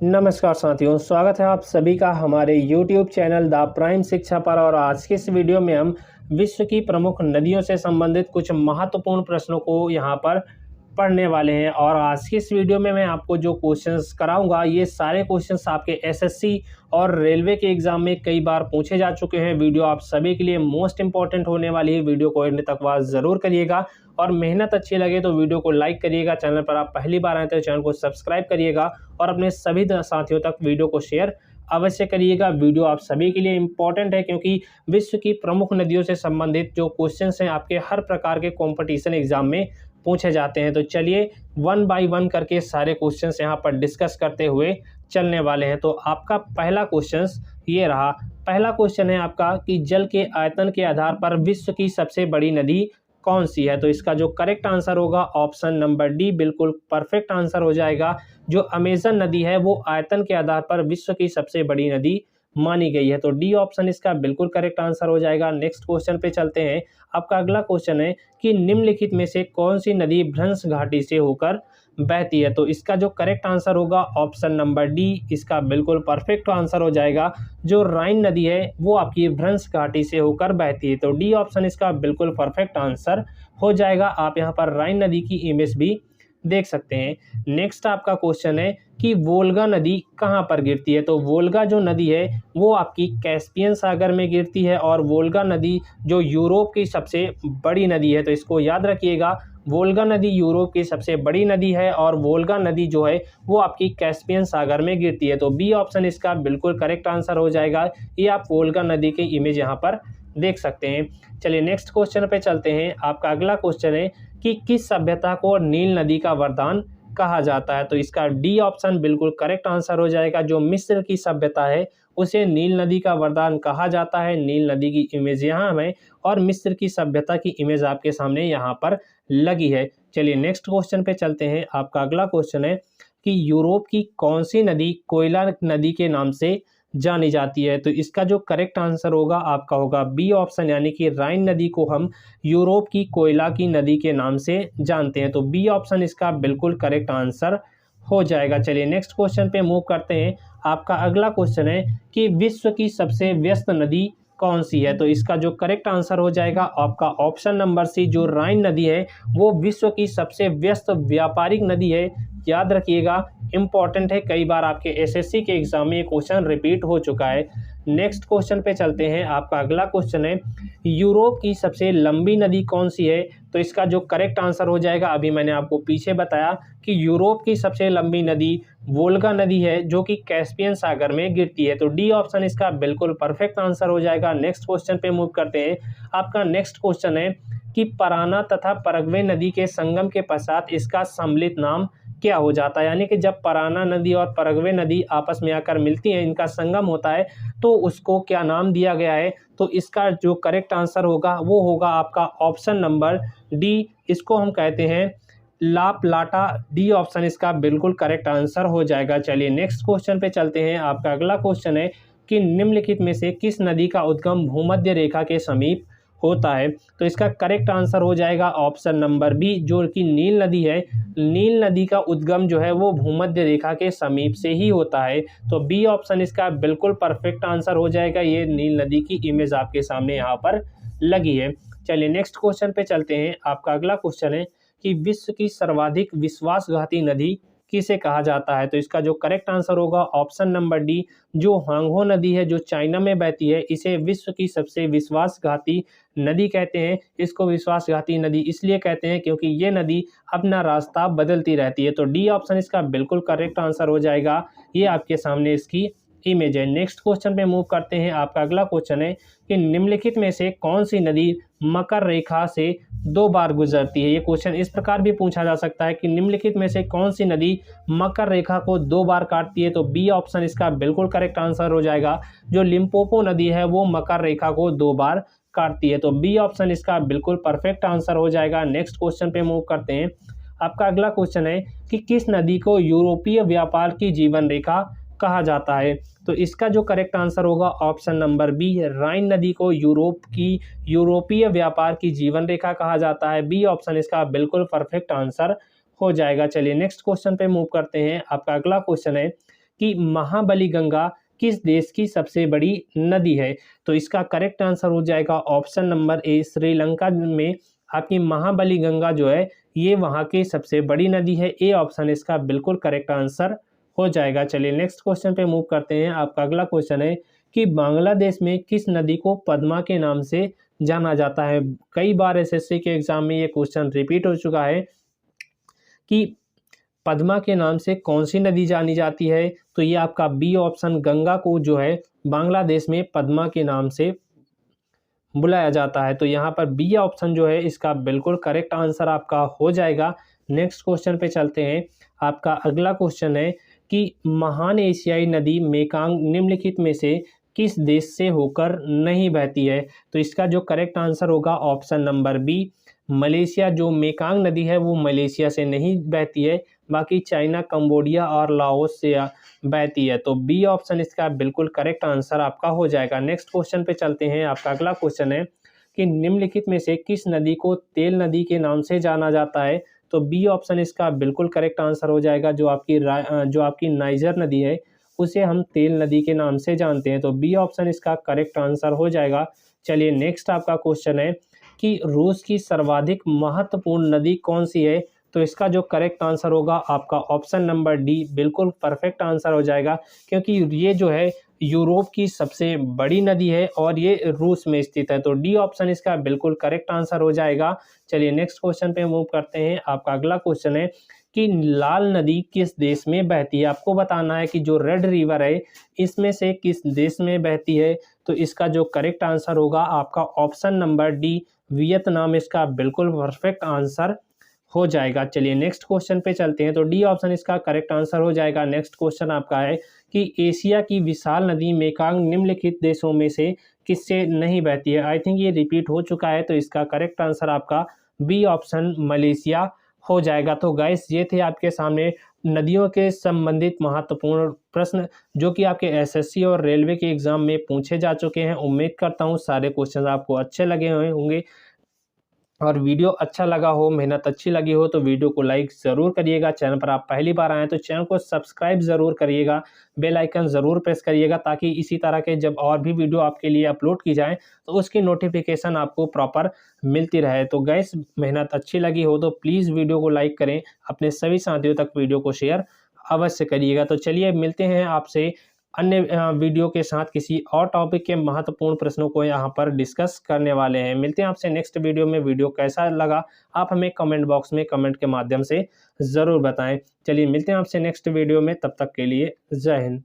नमस्कार साथियों, स्वागत है आप सभी का हमारे YouTube चैनल द प्राइम शिक्षा पर। और आज की इस वीडियो में हम विश्व की प्रमुख नदियों से संबंधित कुछ महत्वपूर्ण प्रश्नों को यहाँ पर पढ़ने वाले हैं। और आज की इस वीडियो में मैं आपको जो क्वेश्चंस कराऊंगा, ये सारे क्वेश्चंस आपके एसएससी और रेलवे के एग्जाम में कई बार पूछे जा चुके हैं। वीडियो आप सभी के लिए मोस्ट इंपॉर्टेंट होने वाली है। वीडियो को एंड तक वॉच जरूर करिएगा और मेहनत अच्छी लगे तो वीडियो को लाइक करिएगा। चैनल पर आप पहली बार आए तो चैनल को सब्सक्राइब करिएगा और अपने सभी साथियों तक वीडियो को शेयर अवश्य करिएगा। वीडियो आप सभी के लिए इंपॉर्टेंट है क्योंकि विश्व की प्रमुख नदियों से संबंधित जो क्वेश्चंस हैं आपके हर प्रकार के कंपटीशन एग्जाम में पूछे जाते हैं। तो चलिए वन बाय वन करके सारे क्वेश्चंस यहाँ पर डिस्कस करते हुए चलने वाले हैं। तो आपका पहला क्वेश्चन ये रहा। पहला क्वेश्चन है आपका कि जल के आयतन के आधार पर विश्व की सबसे बड़ी नदी कौन सी है। तो इसका जो करेक्ट आंसर होगा ऑप्शन नंबर डी बिल्कुल परफेक्ट आंसर हो जाएगा। जो अमेजन नदी है वो आयतन के आधार पर विश्व की सबसे बड़ी नदी मानी गई है। तो डी ऑप्शन इसका बिल्कुल करेक्ट आंसर हो जाएगा। नेक्स्ट क्वेश्चन पे चलते हैं। आपका अगला क्वेश्चन है कि निम्नलिखित में से कौन सी नदी भ्रंश घाटी से होकर बहती है। तो इसका जो करेक्ट आंसर होगा ऑप्शन नंबर डी इसका बिल्कुल परफेक्ट आंसर हो जाएगा। जो राइन नदी है वो आपकी भ्रंश घाटी से होकर बहती है। तो डी ऑप्शन इसका बिल्कुल परफेक्ट आंसर हो जाएगा। आप यहाँ पर राइन नदी की इमेज भी देख सकते हैं। नेक्स्ट आपका क्वेश्चन है कि वोल्गा नदी कहाँ पर गिरती है। तो वोल्गा जो नदी है वो आपकी कैस्पियन सागर में गिरती है। और वोल्गा नदी जो यूरोप की सबसे बड़ी नदी है, तो इसको याद रखिएगा, वोल्गा नदी यूरोप की सबसे बड़ी नदी है और वोल्गा नदी जो है वो आपकी कैस्पियन सागर में गिरती है। तो बी ऑप्शन इसका बिल्कुल करेक्ट आंसर हो जाएगा। ये आप वोल्गा नदी की इमेज यहाँ पर देख सकते हैं। चलिए नेक्स्ट क्वेश्चन पे चलते हैं। आपका अगला क्वेश्चन है कि किस सभ्यता को नील नदी का वरदान कहा जाता है। तो इसका डी ऑप्शन बिल्कुल करेक्ट आंसर हो जाएगा। जो मिस्र की सभ्यता है उसे नील नदी का वरदान कहा जाता है। नील नदी की इमेज यहाँ है और मिस्र की सभ्यता की इमेज आपके सामने यहाँ पर लगी है। चलिए नेक्स्ट क्वेश्चन पे चलते हैं। आपका अगला क्वेश्चन है कि यूरोप की कौन सी नदी कोयला नदी के नाम से जानी जाती है। तो इसका जो करेक्ट आंसर होगा आपका होगा बी ऑप्शन, यानी कि राइन नदी को हम यूरोप की कोयला की नदी के नाम से जानते हैं। तो बी ऑप्शन इसका बिल्कुल करेक्ट आंसर हो जाएगा। चलिए नेक्स्ट क्वेश्चन पे मूव करते हैं। आपका अगला क्वेश्चन है कि विश्व की सबसे व्यस्त नदी कौन सी है। तो इसका जो करेक्ट आंसर हो जाएगा आपका ऑप्शन नंबर सी, जो राइन नदी है वो विश्व की सबसे व्यस्त व्यापारिक नदी है। याद रखिएगा, इंपॉर्टेंट है, कई बार आपके एसएससी के एग्जाम में ये क्वेश्चन रिपीट हो चुका है। नेक्स्ट क्वेश्चन पे चलते हैं। आपका अगला क्वेश्चन है यूरोप की सबसे लंबी नदी कौन सी है। तो इसका जो करेक्ट आंसर हो जाएगा, अभी मैंने आपको पीछे बताया कि यूरोप की सबसे लंबी नदी वोल्गा नदी है जो कि कैस्पियन सागर में गिरती है। तो डी ऑप्शन इसका बिल्कुल परफेक्ट आंसर हो जाएगा। नेक्स्ट क्वेश्चन पे मूव करते हैं। आपका नेक्स्ट क्वेश्चन है कि पराना तथा परग्वे नदी के संगम के पश्चात इसका सम्मिलित नाम क्या हो जाता है। यानी कि जब पराना नदी और परग्वे नदी आपस में आकर मिलती हैं, इनका संगम होता है, तो उसको क्या नाम दिया गया है। तो इसका जो करेक्ट आंसर होगा वो होगा आपका ऑप्शन नंबर डी, इसको हम कहते हैं ला प्लाटा। डी ऑप्शन इसका बिल्कुल करेक्ट आंसर हो जाएगा। चलिए नेक्स्ट क्वेश्चन पे चलते हैं। आपका अगला क्वेश्चन है कि निम्नलिखित में से किस नदी का उद्गम भूमध्य रेखा के समीप होता है। तो इसका करेक्ट आंसर हो जाएगा ऑप्शन नंबर बी, जो कि नील नदी है। नील नदी का उद्गम जो है वो भूमध्य रेखा के समीप से ही होता है। तो बी ऑप्शन इसका बिल्कुल परफेक्ट आंसर हो जाएगा। ये नील नदी की इमेज आपके सामने यहाँ पर लगी है। चलिए नेक्स्ट क्वेश्चन पे चलते हैं। आपका अगला क्वेश्चन है कि विश्व की सर्वाधिक विश्वासघाती नदी किसे कहा जाता है। तो इसका जो करेक्ट आंसर होगा ऑप्शन नंबर डी, जो हांगहो नदी है जो चाइना में बहती है, इसे विश्व की सबसे विश्वासघाती नदी कहते हैं। इसको विश्वासघाती नदी इसलिए कहते हैं क्योंकि ये नदी अपना रास्ता बदलती रहती है। तो डी ऑप्शन इसका बिल्कुल करेक्ट आंसर हो जाएगा। ये आपके सामने इसकी इमेज है। नेक्स्ट क्वेश्चन पे मूव करते हैं। आपका अगला क्वेश्चन है कि निम्नलिखित में से कौन सी नदी मकर रेखा से 2 बार गुजरती है। ये क्वेश्चन इस प्रकार भी पूछा जा सकता है कि निम्नलिखित में से कौन सी नदी मकर रेखा को 2 बार काटती है। तो बी ऑप्शन इसका बिल्कुल करेक्ट आंसर हो जाएगा। जो लिम्पोपो नदी है वो मकर रेखा को 2 बार काटती है। तो बी ऑप्शन इसका बिल्कुल परफेक्ट आंसर हो जाएगा। नेक्स्ट क्वेश्चन पे मूव करते हैं। आपका अगला क्वेश्चन है कि किस नदी को यूरोपीय व्यापार की जीवन रेखा कहा जाता है। तो इसका जो करेक्ट आंसर होगा ऑप्शन नंबर बी, राइन नदी को यूरोपीय व्यापार की जीवन रेखा कहा जाता है। बी ऑप्शन इसका बिल्कुल परफेक्ट आंसर हो जाएगा। चलिए नेक्स्ट क्वेश्चन पे मूव करते हैं। आपका अगला क्वेश्चन है कि महाबली गंगा किस देश की सबसे बड़ी नदी है? तो इसका करेक्ट आंसर हो जाएगा ऑप्शन नंबर ए, श्रीलंका में आपकी महाबली गंगा जो है ये वहाँ की सबसे बड़ी नदी है। ए ऑप्शन इसका बिल्कुल करेक्ट आंसर हो जाएगा। चलिए नेक्स्ट क्वेश्चन पे मूव करते हैं। आपका अगला क्वेश्चन है कि बांग्लादेश में किस नदी को पद्मा के नाम से जाना जाता है? कई बार एसएससी के एग्जाम में ये क्वेश्चन रिपीट हो चुका है कि पद्मा के नाम से कौन सी नदी जानी जाती है? तो ये आपका बी ऑप्शन, गंगा को जो है बांग्लादेश में पद्मा के नाम से बुलाया जाता है। तो यहाँ पर बी ऑप्शन जो है इसका बिल्कुल करेक्ट आंसर आपका हो जाएगा। नेक्स्ट क्वेश्चन पे चलते हैं। आपका अगला क्वेश्चन है कि महान एशियाई नदी मेकांग निम्नलिखित में से किस देश से होकर नहीं बहती है? तो इसका जो करेक्ट आंसर होगा ऑप्शन नंबर बी, मलेशिया। जो मेकांग नदी है वो मलेशिया से नहीं बहती है, बाकी चाइना, कंबोडिया और लाओस से बहती है। तो बी ऑप्शन इसका बिल्कुल करेक्ट आंसर आपका हो जाएगा। नेक्स्ट क्वेश्चन पे चलते हैं। आपका अगला क्वेश्चन है कि निम्नलिखित में से किस नदी को तेल नदी के नाम से जाना जाता है? तो बी ऑप्शन इसका बिल्कुल करेक्ट आंसर हो जाएगा। जो आपकी नाइजर नदी है उसे हम तेल नदी के नाम से जानते हैं। तो बी ऑप्शन इसका करेक्ट आंसर हो जाएगा। चलिए नेक्स्ट आपका क्वेश्चन है कि रूस की सर्वाधिक महत्वपूर्ण नदी कौन सी है? तो इसका जो करेक्ट आंसर होगा आपका ऑप्शन नंबर डी बिल्कुल परफेक्ट आंसर हो जाएगा, क्योंकि ये जो है यूरोप की सबसे बड़ी नदी है और ये रूस में स्थित है। तो डी ऑप्शन इसका बिल्कुल करेक्ट आंसर हो जाएगा। चलिए नेक्स्ट क्वेश्चन पे मूव करते हैं। आपका अगला क्वेश्चन है कि लाल नदी किस देश में बहती है? आपको बताना है कि जो रेड रिवर है इसमें से किस देश में बहती है। तो इसका जो करेक्ट आंसर होगा आपका ऑप्शन नंबर डी, वियतनाम इसका बिल्कुल परफेक्ट आंसर हो जाएगा। चलिए नेक्स्ट क्वेश्चन पे चलते हैं। तो डी ऑप्शन इसका करेक्ट आंसर हो जाएगा। नेक्स्ट क्वेश्चन आपका है कि एशिया की विशाल नदी मेकांग निम्नलिखित देशों में से किससे नहीं बहती है? आई थिंक ये रिपीट हो चुका है, तो इसका करेक्ट आंसर आपका बी ऑप्शन, मलेशिया हो जाएगा। तो गाइस ये थे आपके सामने नदियों के संबंधित महत्वपूर्ण प्रश्न जो कि आपके एसएससी और रेलवे के एग्जाम में पूछे जा चुके हैं। उम्मीद करता हूँ सारे क्वेश्चन आपको अच्छे लगे हुए होंगे और वीडियो अच्छा लगा हो, मेहनत अच्छी लगी हो तो वीडियो को लाइक ज़रूर करिएगा। चैनल पर आप पहली बार आएँ तो चैनल को सब्सक्राइब ज़रूर करिएगा, बेल आइकन ज़रूर प्रेस करिएगा, ताकि इसी तरह के जब और भी वीडियो आपके लिए अपलोड की जाए तो उसकी नोटिफिकेशन आपको प्रॉपर मिलती रहे। तो गाइस मेहनत अच्छी लगी हो तो प्लीज़ वीडियो को लाइक करें, अपने सभी साथियों तक वीडियो को शेयर अवश्य करिएगा। तो चलिए मिलते हैं आपसे अन्य वीडियो के साथ किसी और टॉपिक के महत्वपूर्ण प्रश्नों को यहाँ पर डिस्कस करने वाले हैं। मिलते हैं आपसे नेक्स्ट वीडियो में। वीडियो कैसा लगा आप हमें कमेंट बॉक्स में कमेंट के माध्यम से ज़रूर बताएं। चलिए मिलते हैं आपसे नेक्स्ट वीडियो में, तब तक के लिए जय हिंद।